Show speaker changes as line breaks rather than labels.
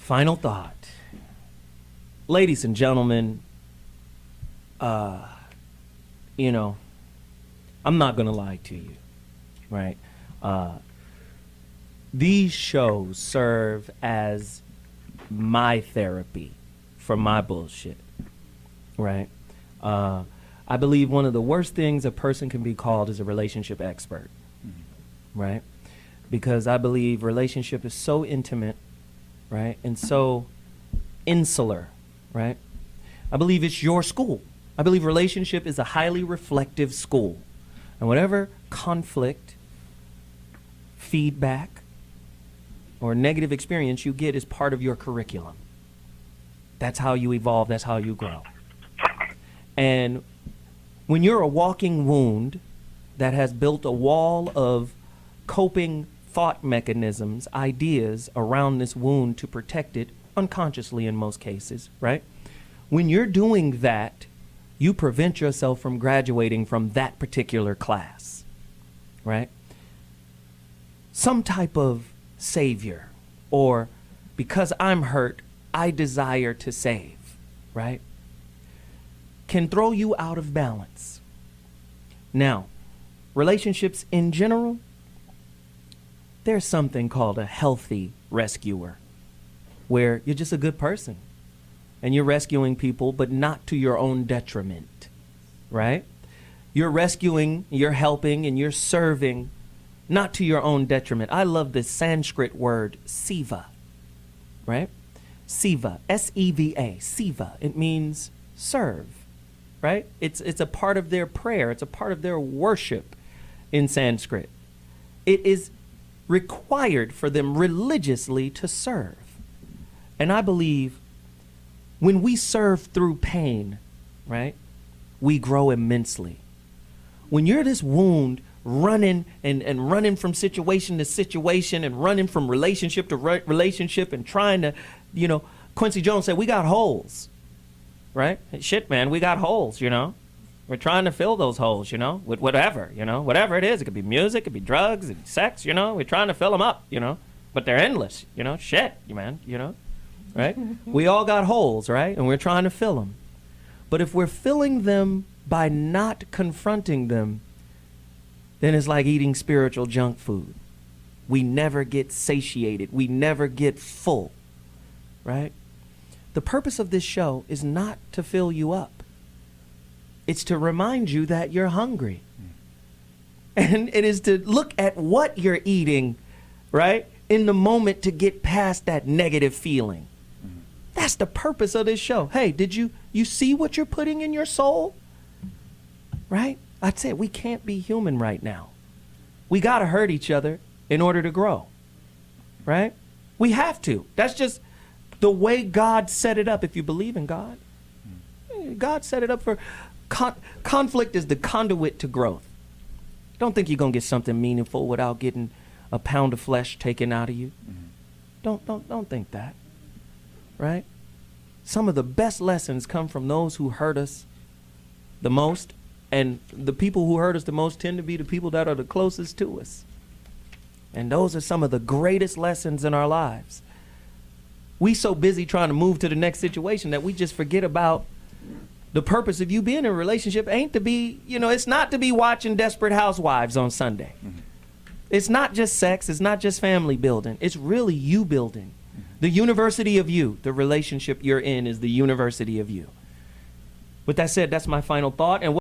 Final thought. Ladies and gentlemen, you know, I'm not going to lie to you, right? These shows serve as my therapy for my bullshit, right? I believe one of the worst things a person can be called is a relationship expert, right? Because I believe relationship is so intimate, right? And so insular, right? I believe it's your school. I believe relationship is a highly reflective school. And whatever conflict, feedback, or negative experience you get is part of your curriculum. That's how you evolve. That's how you grow. And when you're a walking wound that has built a wall of coping thought mechanisms, ideas around this wound to protect it, unconsciously in most cases, right? When you're doing that, you prevent yourself from graduating from that particular class, right? Some type of savior, or because I'm hurt, I desire to save, right? Can throw you out of balance. Now, relationships in general, there's something called a healthy rescuer, where you're just a good person and you're rescuing people, but not to your own detriment, right? You're rescuing, you're helping, and you're serving, not to your own detriment. I love the Sanskrit word seva, right? Seva, S-E-V-A, seva. It means serve, right? It's a part of their prayer. It's a part of their worship in Sanskrit. It is required for them religiously to serve. And I believe when we serve through pain, right, we grow immensely. When you're this wound running and running from situation to situation and running from relationship to relationship and trying to, you know, Quincy Jones said, we got holes, right? Shit, man, we got holes, you know. We're trying to fill those holes, you know, with whatever, you know, whatever it is. It could be music, it could be drugs, it could be sex, you know. We're trying to fill them up, you know, but they're endless, you know, shit, man, you know, right? We all got holes, right? And we're trying to fill them. But if we're filling them by not confronting them, then it's like eating spiritual junk food. We never get satiated. We never get full, right? The purpose of this show is not to fill you up. It's to remind you that you're hungry. And it is to look at what you're eating, right, in the moment to get past that negative feeling. That's the purpose of this show. Hey, did you see what you're putting in your soul? Right? I said we can't be human right now. We got to hurt each other in order to grow. Right? We have to. That's just the way God set it up. If you believe in God, God set it up for conflict is the conduit to growth. Don't think you're going to get something meaningful without getting a pound of flesh taken out of you. Don't think that. Right? Some of the best lessons come from those who hurt us the most, and the people who hurt us the most tend to be the people that are the closest to us. And those are some of the greatest lessons in our lives. We so busy trying to move to the next situation that we just forget about the purpose of you being in a relationship ain't to be, you know, it's not to be watching Desperate Housewives on Sunday. It's not just sex. It's not just family building. It's really you building. The university of you, the relationship you're in is the university of you. With that said, that's my final thought. And